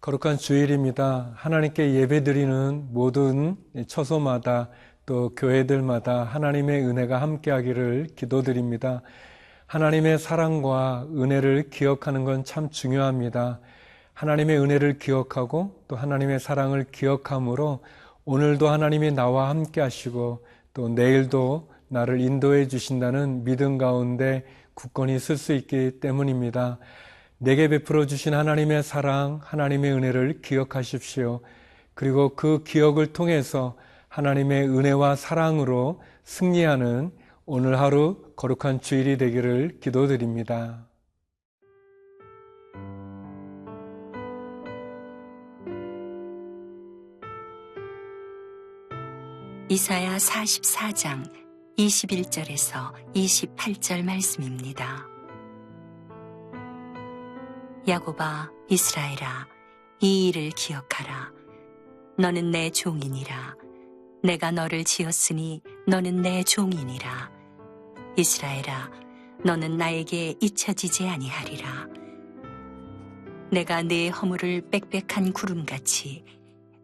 거룩한 주일입니다. 하나님께 예배드리는 모든 처소마다 또 교회들마다 하나님의 은혜가 함께하기를 기도드립니다. 하나님의 사랑과 은혜를 기억하는 건 참 중요합니다. 하나님의 은혜를 기억하고 또 하나님의 사랑을 기억함으로 오늘도 하나님이 나와 함께 하시고 또 내일도 나를 인도해 주신다는 믿음 가운데 굳건히 설 수 있기 때문입니다. 내게 베풀어 주신 하나님의 사랑, 하나님의 은혜를 기억하십시오. 그리고 그 기억을 통해서 하나님의 은혜와 사랑으로 승리하는 오늘 하루 거룩한 주일이 되기를 기도드립니다. 이사야 44장 21절에서 28절 말씀입니다. 야곱아, 이스라엘아, 이 일을 기억하라. 너는 내 종이니라. 내가 너를 지었으니 너는 내 종이니라. 이스라엘아, 너는 나에게 잊혀지지 아니하리라. 내가 네 허물을 빽빽한 구름같이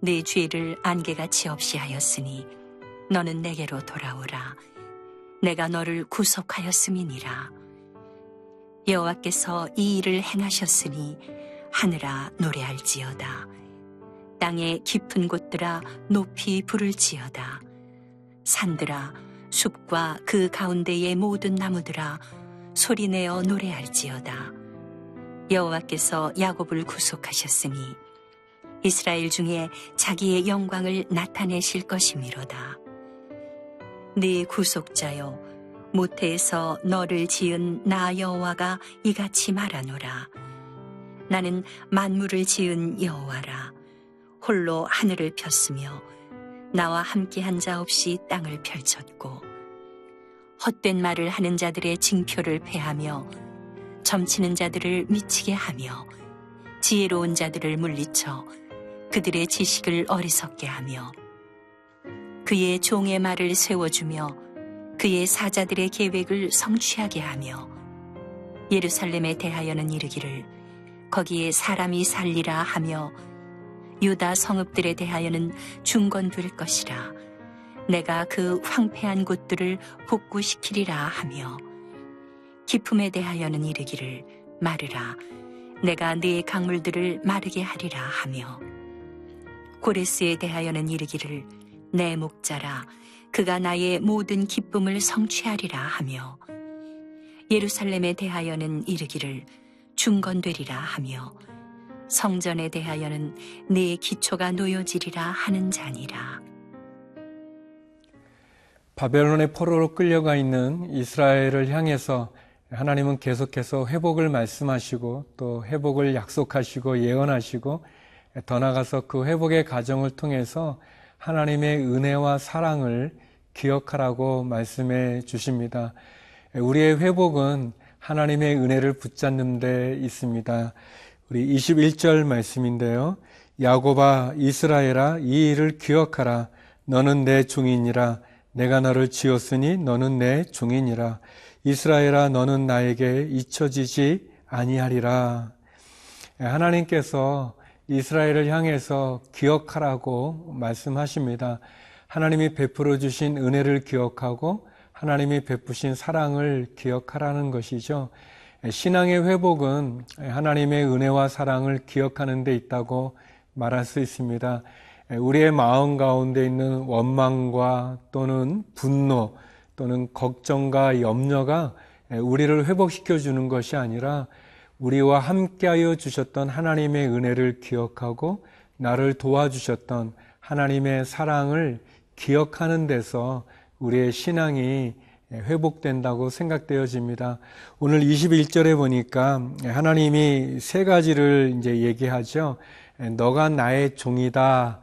네 죄를 안개같이 없이 하였으니 너는 내게로 돌아오라. 내가 너를 구속하였음이니라. 여호와께서 이 일을 행하셨으니 하늘아 노래할지어다. 땅의 깊은 곳들아 높이 부를지어다. 산들아, 숲과 그 가운데의 모든 나무들아 소리내어 노래할지어다. 여호와께서 야곱을 구속하셨으니 이스라엘 중에 자기의 영광을 나타내실 것이미로다. 네 구속자여, 모태에서 너를 지은 나 여호와가 이같이 말하노라. 나는 만물을 지은 여호와라. 홀로 하늘을 폈으며 나와 함께한 자 없이 땅을 펼쳤고, 헛된 말을 하는 자들의 징표를 패하며 점치는 자들을 미치게 하며 지혜로운 자들을 물리쳐 그들의 지식을 어리석게 하며 그의 종의 말을 세워주며 그의 사자들의 계획을 성취하게 하며 예루살렘에 대하여는 이르기를 거기에 사람이 살리라 하며 유다 성읍들에 대하여는 중건될 것이라. 내가 그 황폐한 곳들을 복구시키리라 하며 기품에 대하여는 이르기를 마르라. 내가 네 강물들을 마르게 하리라 하며 고레스에 대하여는 이르기를 내 목자라. 그가 나의 모든 기쁨을 성취하리라 하며 예루살렘에 대하여는 이르기를 중건되리라 하며 성전에 대하여는 네 기초가 놓여지리라 하는 자니라. 바벨론의 포로로 끌려가 있는 이스라엘을 향해서 하나님은 계속해서 회복을 말씀하시고 또 회복을 약속하시고 예언하시고 더 나아가서 그 회복의 과정을 통해서 하나님의 은혜와 사랑을 기억하라고 말씀해 주십니다. 우리의 회복은 하나님의 은혜를 붙잡는 데 있습니다. 우리 21절 말씀인데요. 야곱아, 이스라엘아, 이 일을 기억하라. 너는 내 종이니라. 내가 너를 지었으니 너는 내 종이니라. 이스라엘아, 너는 나에게 잊혀지지 아니하리라. 하나님께서 이스라엘을 향해서 기억하라고 말씀하십니다. 하나님이 베풀어 주신 은혜를 기억하고 하나님이 베푸신 사랑을 기억하라는 것이죠. 신앙의 회복은 하나님의 은혜와 사랑을 기억하는 데 있다고 말할 수 있습니다. 우리의 마음 가운데 있는 원망과 또는 분노 또는 걱정과 염려가 우리를 회복시켜 주는 것이 아니라 우리와 함께하여 주셨던 하나님의 은혜를 기억하고 나를 도와주셨던 하나님의 사랑을 기억하는 데서 우리의 신앙이 회복된다고 생각되어집니다. 오늘 21절에 보니까 하나님이 세 가지를 이제 얘기하죠. 너가 나의 종이다.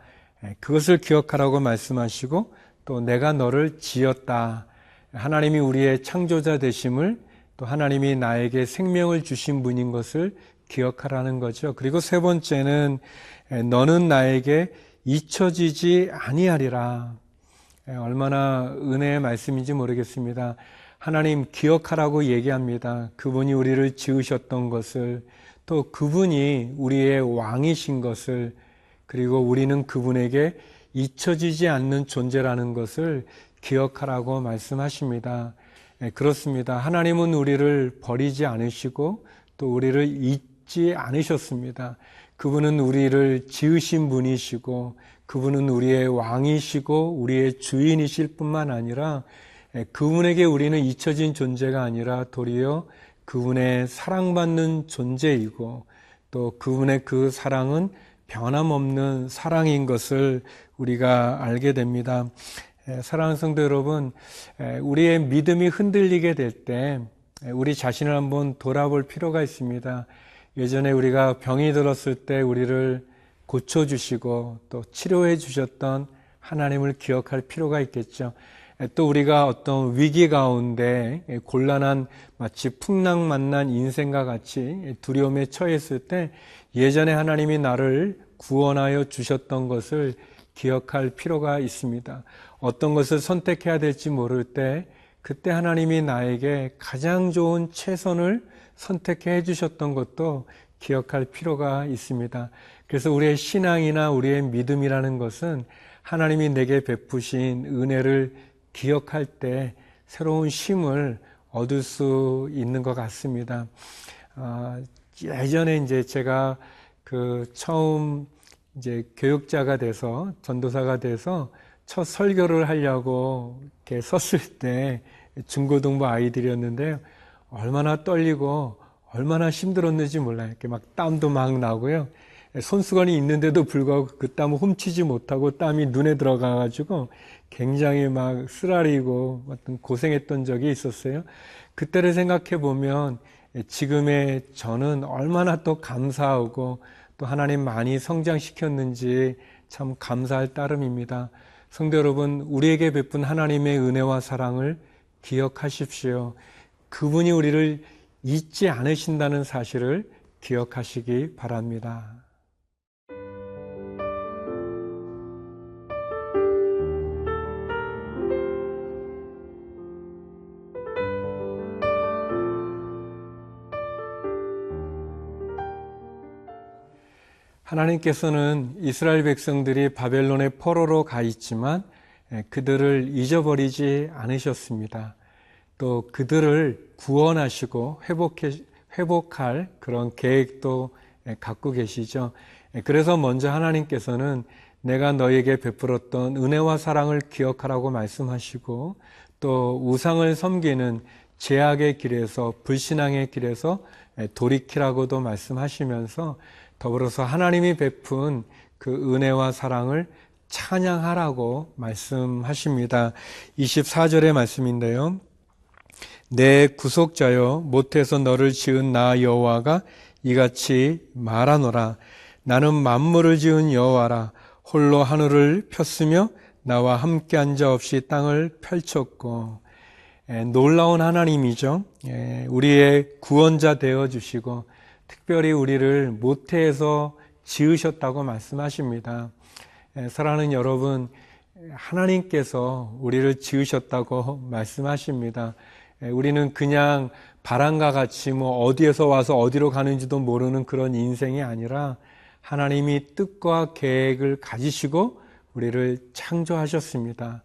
그것을 기억하라고 말씀하시고 또 내가 너를 지었다. 하나님이 우리의 창조자 되심을 또 하나님이 나에게 생명을 주신 분인 것을 기억하라는 거죠. 그리고 세 번째는 너는 나에게 잊혀지지 아니하리라. 얼마나 은혜의 말씀인지 모르겠습니다. 하나님 기억하라고 얘기합니다. 그분이 우리를 지으셨던 것을 또 그분이 우리의 왕이신 것을, 그리고 우리는 그분에게 잊혀지지 않는 존재라는 것을 기억하라고 말씀하십니다. 그렇습니다. 하나님은 우리를 버리지 않으시고 또 우리를 잊지 않으셨습니다. 그분은 우리를 지으신 분이시고 그분은 우리의 왕이시고 우리의 주인이실 뿐만 아니라 그분에게 우리는 잊혀진 존재가 아니라 도리어 그분의 사랑받는 존재이고 또 그분의 그 사랑은 변함없는 사랑인 것을 우리가 알게 됩니다. 사랑하는 성도 여러분, 우리의 믿음이 흔들리게 될 때 우리 자신을 한번 돌아볼 필요가 있습니다. 예전에 우리가 병이 들었을 때 우리를 고쳐주시고 또 치료해 주셨던 하나님을 기억할 필요가 있겠죠. 또 우리가 어떤 위기 가운데 곤란한 마치 풍랑만난 인생과 같이 두려움에 처했을 때 예전에 하나님이 나를 구원하여 주셨던 것을 기억할 필요가 있습니다. 어떤 것을 선택해야 될지 모를 때 그때 하나님이 나에게 가장 좋은 최선을 선택해 주셨던 것도 기억할 필요가 있습니다. 그래서 우리의 신앙이나 우리의 믿음이라는 것은 하나님이 내게 베푸신 은혜를 기억할 때 새로운 힘을 얻을 수 있는 것 같습니다. 예전에 이제 제가 처음 이제 교육자가 돼서 전도사가 돼서 첫 설교를 하려고 이렇게 섰을 때 중고등부 아이들이었는데요. 얼마나 떨리고 얼마나 힘들었는지 몰라요. 이렇게 막 땀도 막 나고요. 손수건이 있는데도 불구하고 그 땀을 훔치지 못하고 땀이 눈에 들어가가지고 굉장히 막 쓰라리고 고생했던 적이 있었어요. 그때를 생각해 보면 지금의 저는 얼마나 또 감사하고 또 하나님 많이 성장시켰는지 참 감사할 따름입니다. 성도 여러분, 우리에게 베푼 하나님의 은혜와 사랑을 기억하십시오. 그분이 우리를 잊지 않으신다는 사실을 기억하시기 바랍니다. 하나님께서는 이스라엘 백성들이 바벨론의 포로로 가 있지만 그들을 잊어버리지 않으셨습니다. 또 그들을 구원하시고 회복할 그런 계획도 갖고 계시죠. 그래서 먼저 하나님께서는 내가 너에게 베풀었던 은혜와 사랑을 기억하라고 말씀하시고 또 우상을 섬기는 죄악의 길에서 불신앙의 길에서 돌이키라고도 말씀하시면서 더불어서 하나님이 베푼 그 은혜와 사랑을 찬양하라고 말씀하십니다. 24절의 말씀인데요. 내 구속자여 못해서 너를 지은 나 여호와가 이같이 말하노라. 나는 만물을 지은 여호와라. 홀로 하늘을 폈으며 나와 함께 한 자 없이 땅을 펼쳤고. 놀라운 하나님이죠. 우리의 구원자 되어주시고 특별히 우리를 모태에서 지으셨다고 말씀하십니다. 사랑하는 여러분, 하나님께서 우리를 지으셨다고 말씀하십니다. 우리는 그냥 바람과 같이 어디에서 와서 어디로 가는지도 모르는 그런 인생이 아니라 하나님이 뜻과 계획을 가지시고 우리를 창조하셨습니다.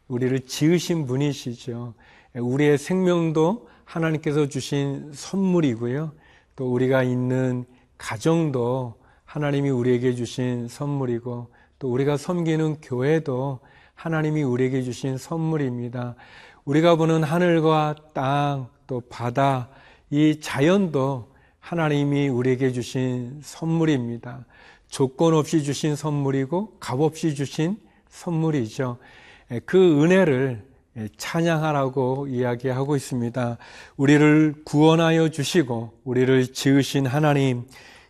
우리를 지으신 분이시죠. 우리의 생명도 하나님께서 주신 선물이고요. 또 우리가 있는 가정도 하나님이 우리에게 주신 선물이고 또 우리가 섬기는 교회도 하나님이 우리에게 주신 선물입니다. 우리가 보는 하늘과 땅, 또 바다, 이 자연도 하나님이 우리에게 주신 선물입니다. 조건 없이 주신 선물이고 값 없이 주신 선물이죠. 그 은혜를 찬양하라고 이야기하고 있습니다. 우리를 구원하여 주시고 우리를 지으신 하나님,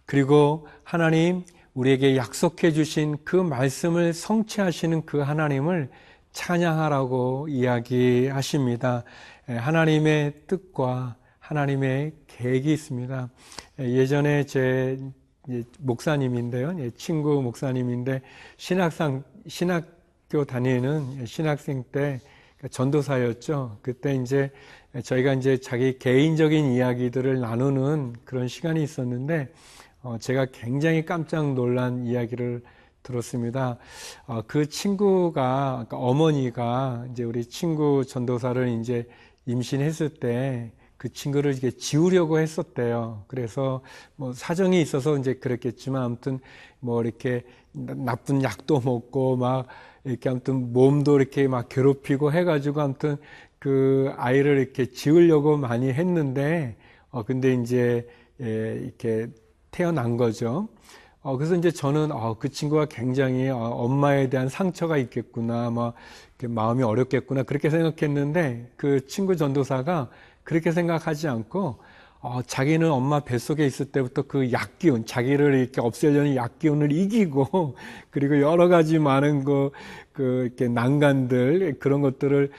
그리고 하나님 우리에게 약속해 주신 그 말씀을 성취하시는 그 하나님을 찬양하라고 이야기하십니다. 하나님의 뜻과 하나님의 계획이 있습니다. 예전에 제 목사님인데요, 친구 목사님인데 신학교 다니는 신학생 때 전도사였죠. 그때 이제 저희가 이제 자기 개인적인 이야기들을 나누는 그런 시간이 있었는데, 제가 굉장히 깜짝 놀란 이야기를 들었습니다. 그 친구가, 그러니까 어머니가 이제 우리 친구 전도사를 이제 임신했을 때 그 친구를 이렇게 지우려고 했었대요. 그래서 뭐 사정이 있어서 이제 그랬겠지만 아무튼 뭐 이렇게 나쁜 약도 먹고 막 이렇게 아무튼 몸도 이렇게 막 괴롭히고 해가지고 아무튼 그 아이를 이렇게 지우려고 많이 했는데, 근데 이제 이렇게 태어난 거죠. 그래서 이제 저는 그 친구가 굉장히 엄마에 대한 상처가 있겠구나, 막 마음이 어렵겠구나 그렇게 생각했는데, 그 친구 전도사가 그렇게 생각하지 않고 자기는 엄마 뱃속에 있을 때부터 그 약기운, 자기를 이렇게 없애려는 약기운을 이기고, 그리고 여러 가지 많은 이렇게 난간들, 그런 것들을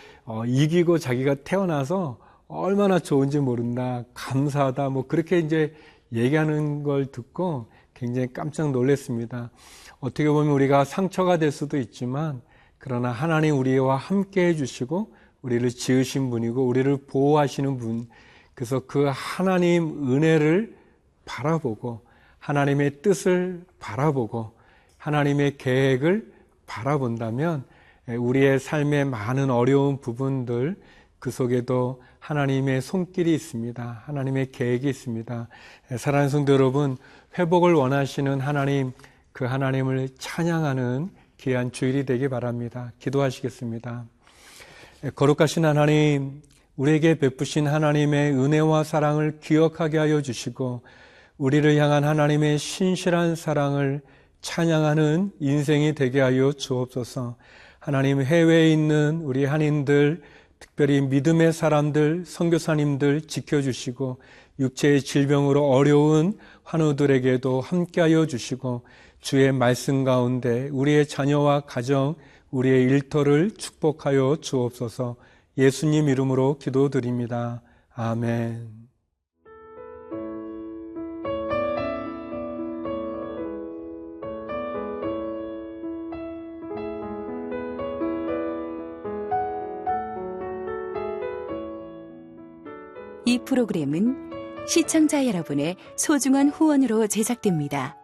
이기고 자기가 태어나서 얼마나 좋은지 모른다, 감사하다, 뭐 그렇게 이제 얘기하는 걸 듣고 굉장히 깜짝 놀랐습니다. 어떻게 보면 우리가 상처가 될 수도 있지만, 그러나 하나님 우리와 함께 해주시고, 우리를 지으신 분이고, 우리를 보호하시는 분, 그래서 그 하나님 은혜를 바라보고, 하나님의 뜻을 바라보고, 하나님의 계획을 바라본다면, 우리의 삶의 많은 어려운 부분들, 그 속에도 하나님의 손길이 있습니다. 하나님의 계획이 있습니다. 사랑하는 성도 여러분, 회복을 원하시는 하나님, 그 하나님을 찬양하는 귀한 주일이 되기 바랍니다. 기도하시겠습니다. 거룩하신 하나님, 우리에게 베푸신 하나님의 은혜와 사랑을 기억하게 하여 주시고, 우리를 향한 하나님의 신실한 사랑을 찬양하는 인생이 되게 하여 주옵소서. 하나님, 해외에 있는 우리 한인들, 특별히 믿음의 사람들, 선교사님들 지켜주시고, 육체의 질병으로 어려운 환우들에게도 함께하여 주시고, 주의 말씀 가운데 우리의 자녀와 가정, 우리의 일터를 축복하여 주옵소서. 예수님 이름으로 기도드립니다. 아멘. 이 프로그램은 시청자 여러분의 소중한 후원으로 제작됩니다.